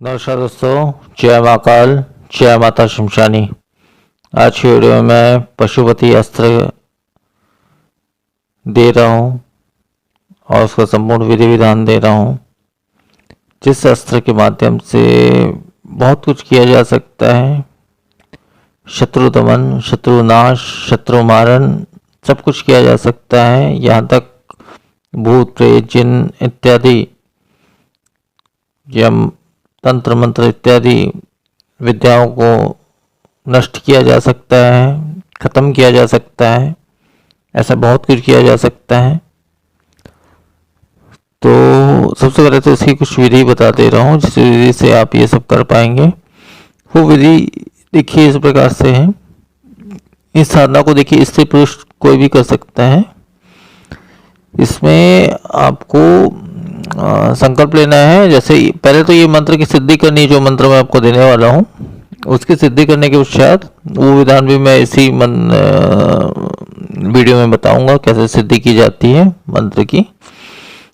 नमस्कार दोस्तों, जय महाकाल, जय माता शमशानी। आज की वीडियो में मैं पशुपति अस्त्र दे रहा हूँ और उसका संपूर्ण विधि विधान दे रहा हूँ, जिस अस्त्र के माध्यम से बहुत कुछ किया जा सकता है। शत्रु दमन, शत्रु नाश, शत्रु मारण, सब कुछ किया जा सकता है। यहाँ तक भूत प्रेत जिन इत्यादि या तंत्र मंत्र इत्यादि विद्याओं को नष्ट किया जा सकता है, खत्म किया जा सकता है। ऐसा बहुत कुछ किया जा सकता है। तो सबसे पहले तो इसकी कुछ विधि बता दे रहा हूँ, जिस विधि से आप ये सब कर पाएंगे। वो विधि देखिए इस प्रकार से है। इस साधना को देखिए स्त्री पुरुष कोई भी कर सकता है। इसमें आपको संकल्प लेना है। जैसे पहले तो ये मंत्र की सिद्धि करनी है, जो मंत्र मैं आपको देने वाला हूँ। उसकी सिद्धि करने के पश्चात वो विधान भी मैं इसी वीडियो में बताऊंगा, कैसे सिद्धि की जाती है मंत्र की।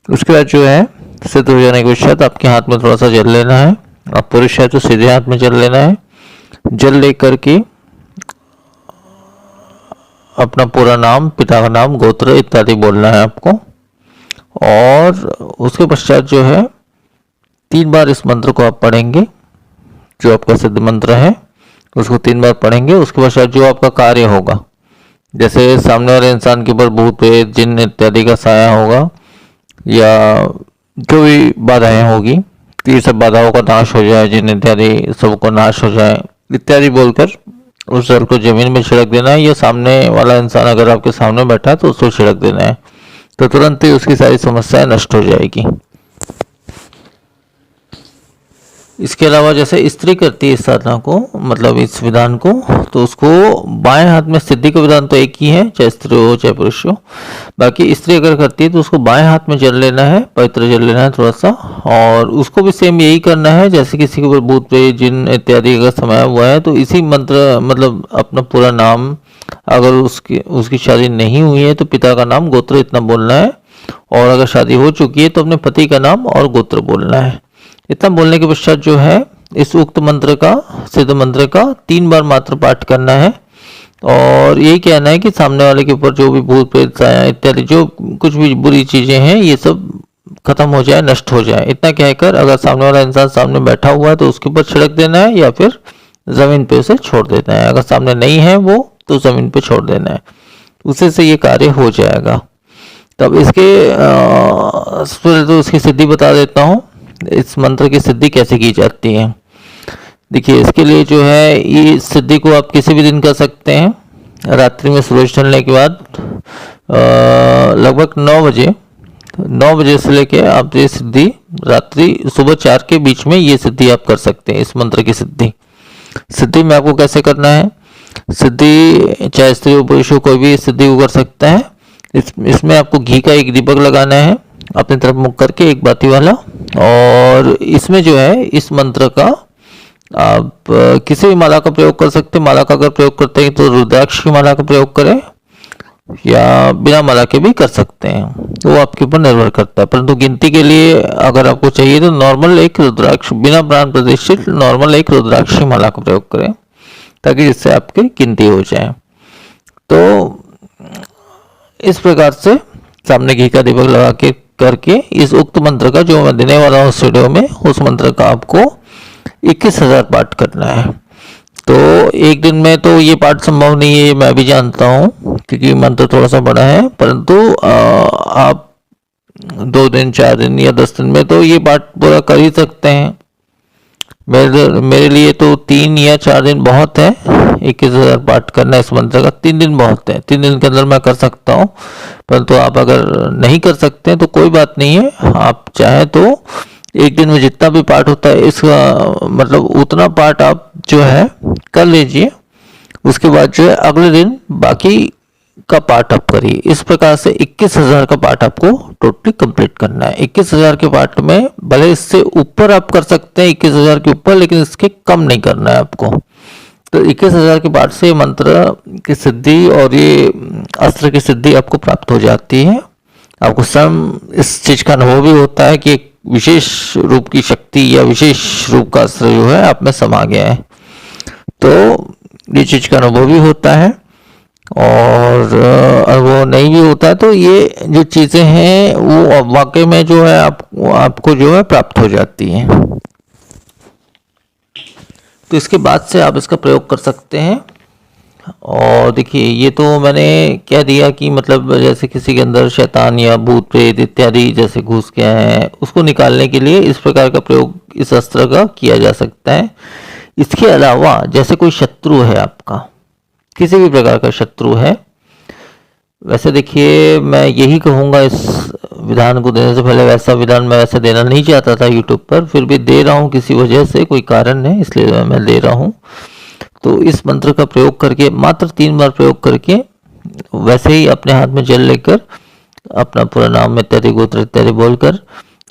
उसके बाद जो है सिद्ध हो जाने के पश्चात आपके हाथ में थोड़ा सा जल लेना है। आप पुरुष है तो सीधे हाथ में जल लेना है। जल लेकर के अपना पूरा नाम, पिता का नाम, गोत्र इत्यादि बोलना है आपको। और उसके पश्चात जो है 3 बार इस मंत्र को आप पढ़ेंगे। जो आपका सिद्ध मंत्र है उसको 3 बार पढ़ेंगे। उसके पश्चात जो आपका कार्य होगा, जैसे सामने वाले इंसान के ऊपर भूत प्रेत जिन इत्यादि का साया होगा या जो भी बाधाएं होगी, तो ये सब बाधाओं का नाश हो जाए, जिन इत्यादि सबको नाश हो जाए इत्यादि बोलकर उस जल को जमीन में छिड़क देना है। या सामने वाला इंसान अगर आपके सामने बैठा है तो उसको छिड़क देना है, तो तुरंत ही उसकी सारी समस्याएं नष्ट हो जाएगी। इसके अलावा जैसे स्त्री करती है इस साधना को, मतलब इस विधान को, तो उसको बाएं हाथ में, सिद्धि का विधान तो एक ही है, चाहे स्त्री हो चाहे पुरुष हो। बाकी स्त्री अगर करती है तो उसको बाएं हाथ में जल लेना है, पवित्र जल लेना है थोड़ा सा। और उसको भी सेम यही करना है, जैसे किसी के ऊपर भूत प्रेत जिन इत्यादि अगर समाया हुआ है तो इसी मंत्र, मतलब अपना पूरा नाम, अगर उसकी शादी नहीं हुई है तो पिता का नाम, गोत्र इतना बोलना है। और अगर शादी हो चुकी है तो अपने पति का नाम और गोत्र बोलना है। इतना बोलने के पश्चात जो है इस उक्त मंत्र का, सिद्ध मंत्र का 3 बार मात्र पाठ करना है। और यही कहना है कि सामने वाले के ऊपर जो भी भूत प्रेत इत्यादि जो कुछ भी बुरी चीजें हैं ये सब खत्म हो जाए, नष्ट हो जाए। इतना कहकर अगर सामने वाला इंसान सामने बैठा हुआ है तो उसके ऊपर छिड़क देना है, या फिर जमीन पे उसे छोड़ देना है। अगर सामने नहीं है वो तो जमीन पे छोड़ देना है, उसी से ये कार्य हो जाएगा। तब इसके तो उसकी सिद्धि बता देता हूँ। इस मंत्र की सिद्धि कैसे की जाती है, देखिए। इसके लिए जो है ये सिद्धि को आप किसी भी दिन कर सकते हैं। रात्रि में सूरज ढलने के बाद लगभग 9 बजे से लेके आप ये सिद्धि रात्रि सुबह 4 के बीच में ये सिद्धि आप कर सकते हैं। इस मंत्र की सिद्धि में आपको कैसे करना है, सिद्धि चाहे स्त्री हो पुरुष हो, कोई भी इस सिद्धि को कर सकता है। इसमें आपको घी का एक दीपक लगाना है अपनी तरफ मुख करके, एक बाती वाला। और इसमें जो है इस मंत्र का आप किसी भी माला का प्रयोग कर सकते हैं। माला का अगर प्रयोग करते हैं तो रुद्राक्ष की माला का प्रयोग करें, या बिना माला के भी कर सकते हैं, तो वो आपके ऊपर निर्भर करता है। परंतु गिनती के लिए अगर आपको चाहिए तो नॉर्मल एक रुद्राक्ष, बिना प्राण प्रतिष्ठित नॉर्मल एक रुद्राक्ष की माला का प्रयोग करें, ताकि जिससे आपकी गिनती हो जाए। तो इस प्रकार से सामने घी का दीपक लगा के करके इस उक्त मंत्र का, जो मैं देने वाला हूँ उस वीडियो में, उस मंत्र का आपको 21,000 पाठ करना है। तो एक दिन में तो ये पाठ संभव नहीं है, मैं भी जानता हूँ, क्योंकि मंत्र थोड़ा सा बड़ा है। परंतु आप 2 दिन, 4 दिन या 10 दिन में तो ये पाठ पूरा कर ही सकते हैं। मेरे लिए तो 3 या 4 दिन बहुत है। 21,000 पाठ करना इस मंत्र का 3 दिन बहुत है। 3 दिन के अंदर मैं कर सकता हूँ। परंतु आप अगर नहीं कर सकते हैं तो कोई बात नहीं है। आप चाहे तो एक दिन में जितना भी पाठ होता है इसका, मतलब उतना पाठ आप जो है कर लीजिए। उसके बाद जो है अगले दिन बाकी का पाठ आप करिए। इस प्रकार से 21,000 का पाठ आपको टोटली कंप्लीट करना है। 21,000 के पाठ में भले इससे ऊपर आप कर सकते हैं, 21,000 के ऊपर, लेकिन इसके कम नहीं करना है आपको। तो 21,000 के पाठ से मंत्र की सिद्धि और ये अस्त्र की सिद्धि आपको प्राप्त हो जाती है। आपको स्वयं इस चीज का अनुभव भी होता है कि विशेष रूप की शक्ति या विशेष रूप का अस्त्र जो है आप में समा गया है। तो ये चीज का अनुभव भी होता है, और अनुभव नहीं भी होता है तो ये जो चीजें हैं वो वाकई में जो है आपको जो है प्राप्त हो जाती हैं। तो इसके बाद से आप इसका प्रयोग कर सकते हैं। और देखिए, ये तो मैंने कह दिया कि मतलब जैसे किसी के अंदर शैतान या भूत प्रेत इत्यादि जैसे घुस गया है, उसको निकालने के लिए इस प्रकार का प्रयोग इस अस्त्र का किया जा सकता है। इसके अलावा जैसे कोई शत्रु है आपका, किसी भी प्रकार का शत्रु है, वैसे देखिए मैं यही कहूँगा इस विधान को देने से पहले, वैसा विधान मैं वैसे देना नहीं चाहता था यूट्यूब पर, फिर भी दे रहा हूँ, किसी वजह से कोई कारण है इसलिए मैं दे रहा हूँ। तो इस मंत्र का प्रयोग करके मात्र 3 बार प्रयोग करके, वैसे ही अपने हाथ में जल लेकर अपना पूरा नाम इत्यादि गोत्र इत्यादि बोलकर,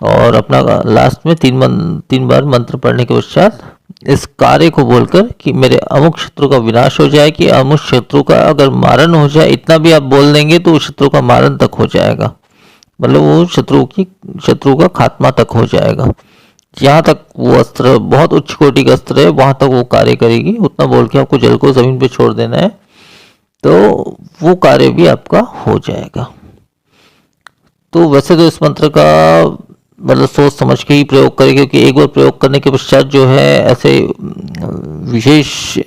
और अपना लास्ट में 3 बार मंत्र पढ़ने के पश्चात इस कार्य को बोलकर कि मेरे अमुक शत्रु का विनाश हो जाए, कि अमुक शत्रु का अगर मारण हो जाए, इतना भी आप बोल देंगे तो उस शत्रु का मारण तक हो जाएगा, मतलब वो शत्रु का खात्मा तक हो जाएगा। जहाँ तक वो अस्त्र बहुत उच्च कोटि का अस्त्र है वहां तक वो कार्य करेगी। उतना बोल के आपको जल को जमीन पे छोड़ देना है, तो वो कार्य भी आपका हो जाएगा। तो वैसे तो इस मंत्र का मतलब सोच समझ के ही प्रयोग करें, क्योंकि एक बार प्रयोग करने के पश्चात जो है ऐसे विशेष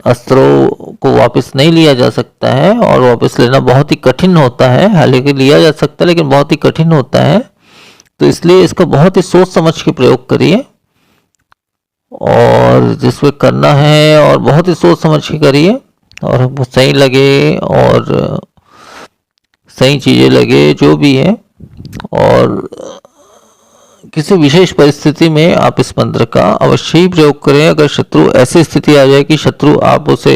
अस्त्रों को वापस नहीं लिया जा सकता है, और वापस लेना बहुत ही कठिन होता है। हालांकि लिया जा सकता है लेकिन बहुत ही कठिन होता है, तो इसलिए इसका बहुत ही सोच समझ के प्रयोग करिए, और जिसमें करना है और बहुत ही सोच समझ के करिए, और हमको सही लगे और सही चीज़ें लगे जो भी है। और किसी विशेष परिस्थिति में आप इस मंत्र का अवश्य ही प्रयोग करें। अगर शत्रु ऐसी स्थिति आ जाए कि शत्रु आप उसे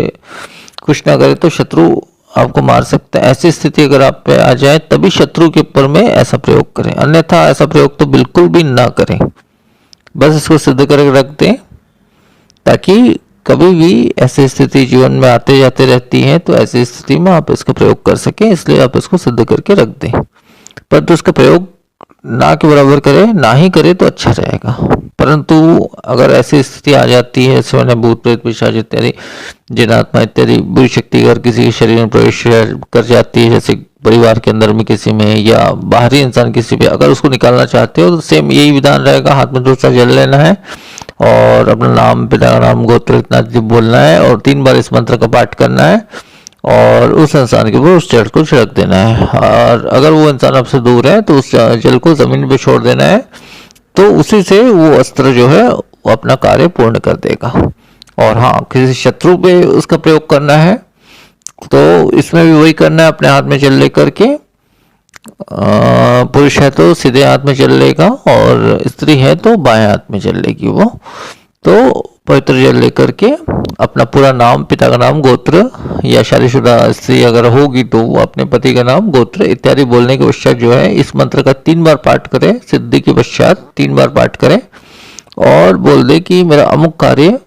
कुछ ना करे तो शत्रु आपको मार सकता है, ऐसी स्थिति अगर आप पे आ जाए तभी शत्रु के ऊपर में ऐसा प्रयोग करें, अन्यथा ऐसा प्रयोग तो बिल्कुल भी ना करें। बस इसको सिद्ध करके रख दें, ताकि कभी भी ऐसी स्थिति जीवन में आते जाते रहती है, तो ऐसी स्थिति में आप इसका प्रयोग कर सकें, इसलिए आप इसको सिद्ध करके रख दें। परंतु इसका प्रयोग ना के बराबर करें, ना ही करे तो अच्छा रहेगा। परंतु अगर ऐसी स्थिति आ जाती है, जैसे मैंने भूत प्रेत पिशाच इत्यादि जिनात्मा इत्यादि बुरी शक्ति अगर किसी के शरीर में प्रवेश कर जाती है, जैसे परिवार के अंदर में किसी में या बाहरी इंसान किसी पे, अगर उसको निकालना चाहते हो तो सेम यही विधान रहेगा। हाथ में दूसरा जल लेना है और अपना नाम, पिता का नाम, गोत्र इत्यादि बोलना है, और 3 बार इस मंत्र का पाठ करना है, और उस इंसान के ऊपर उस जल को छिड़क देना है। और अगर वो इंसान आपसे दूर है तो उस जल को जमीन पे छोड़ देना है, तो उसी से वो अस्त्र जो है वो अपना कार्य पूर्ण कर देगा। और हाँ, किसी शत्रु पे उसका प्रयोग करना है तो इसमें भी वही करना है, अपने हाथ में जल लेकर के, पुरुष है तो सीधे हाथ में जल लेगा, और स्त्री है तो बाएं हाथ में जल लेगी वो। तो पवित्र जल लेकर के अपना पूरा नाम, पिता का नाम, गोत्र, या शादीशुदा स्त्री अगर होगी तो वो अपने पति का नाम, गोत्र इत्यादि बोलने के पश्चात जो है इस मंत्र का 3 बार पाठ करें, सिद्धि के पश्चात 3 बार पाठ करें, और बोल दे कि मेरा अमुक कार्य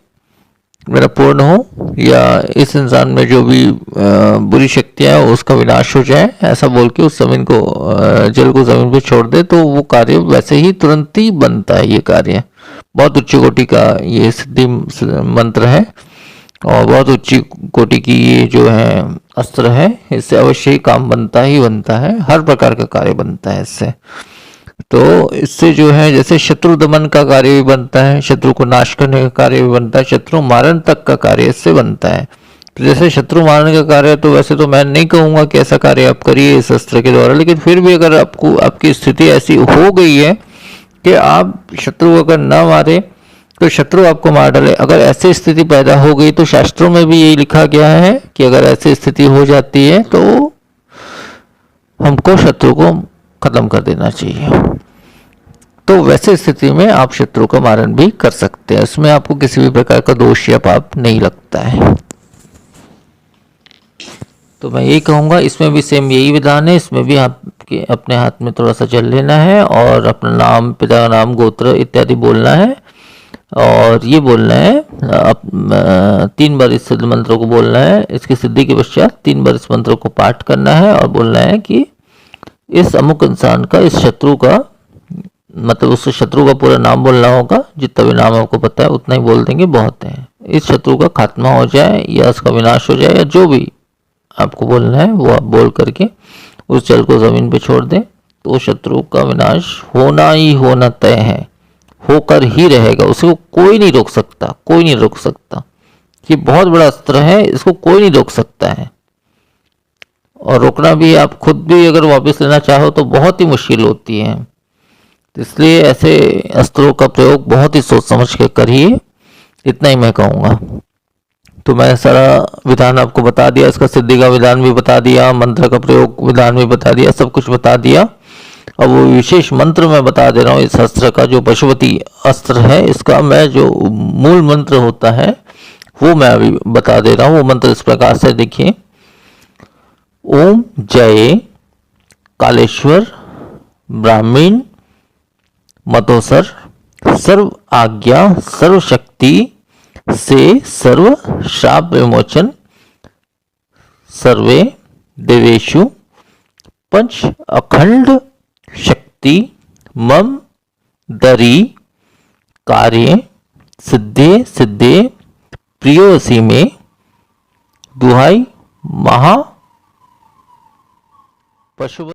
मेरा पूर्ण हो, या इस इंसान में जो भी बुरी शक्तियां हैं उसका विनाश हो जाए, ऐसा बोल के उस जमीन को जल को जमीन पे छोड़ दे, तो वो कार्य वैसे ही तुरंत ही बनता है। ये कार्य बहुत उच्च कोटि का ये सिद्धि मंत्र है, और बहुत उच्च कोटि की ये जो है अस्त्र है, इससे अवश्य ही काम बनता ही बनता है, हर प्रकार का कार्य बनता है इससे। तो इससे जो है जैसे शत्रु दमन का कार्य भी बनता है, शत्रु को नाश करने का कार्य भी बनता है, शत्रु मारण तक का कार्य इससे बनता है। तो जैसे शत्रु मारने का कार्य, तो वैसे तो मैं नहीं कहूँगा कि ऐसा कार्य आप करिए इस अस्त्र के द्वारा, लेकिन फिर भी अगर आपको आपकी स्थिति ऐसी हो गई है कि आप शत्रु अगर ना मारे तो शत्रु आपको मार डाले, अगर ऐसी स्थिति पैदा हो गई, तो शास्त्रों में भी यही लिखा गया है कि अगर ऐसी स्थिति हो जाती है तो हमको शत्रु को खत्म कर देना चाहिए। तो वैसे स्थिति में आप शत्रु का मारण भी कर सकते हैं, इसमें आपको किसी भी प्रकार का दोष या पाप नहीं लगता है। तो मैं यही कहूँगा, इसमें भी सेम यही विधान है, इसमें भी आपके अपने हाथ में थोड़ा सा जल लेना है, और अपना नाम, पिता का नाम, गोत्र इत्यादि बोलना है, और ये बोलना है 3 बार इस सिद्ध मंत्र को बोलना है। इसकी सिद्धि के पश्चात 3 बार इस मंत्र को पाठ करना है, और बोलना है कि इस अमुक इंसान का, इस शत्रु का मतलब उस शत्रु का पूरा नाम बोलना होगा, जितना भी नाम आपको पता है उतना ही बोल देंगे, बहुत है। इस शत्रु का खात्मा हो जाए या उसका विनाश हो जाए या जो भी आपको बोलना है वो आप बोल करके उस जल को ज़मीन पे छोड़ दें, तो शत्रु का विनाश होना ही होना तय है, होकर ही रहेगा। उसको कोई नहीं रोक सकता, कोई नहीं रोक सकता। ये बहुत बड़ा अस्त्र है, इसको कोई नहीं रोक सकता है। और रोकना भी, आप खुद भी अगर वापस लेना चाहो तो बहुत ही मुश्किल होती है। इसलिए ऐसे अस्त्रों का प्रयोग बहुत ही सोच समझ के करिए, इतना ही मैं कहूँगा। तो मैं सारा विधान आपको बता दिया, इसका सिद्धि का विधान भी बता दिया, मंत्र का प्रयोग विधान भी बता दिया, सब कुछ बता दिया। अब वो विशेष मंत्र मैं बता दे रहा हूँ इस अस्त्र का, जो पशुपति अस्त्र है इसका मैं जो मूल मंत्र होता है वो मैं अभी बता दे रहा हूँ। वो मंत्र इस प्रकार से, देखिए, ओम जय कालेश्वर ब्राह्मीण मतोसर सर्व आज्ञा सर्व शक्ति से सर्व शाप विमोचन सर्वे देवेशु पंच अखंड शक्ति मम दरी कार्य सिद्धे सिद्धे प्रियोसी में दुहाई महा पशु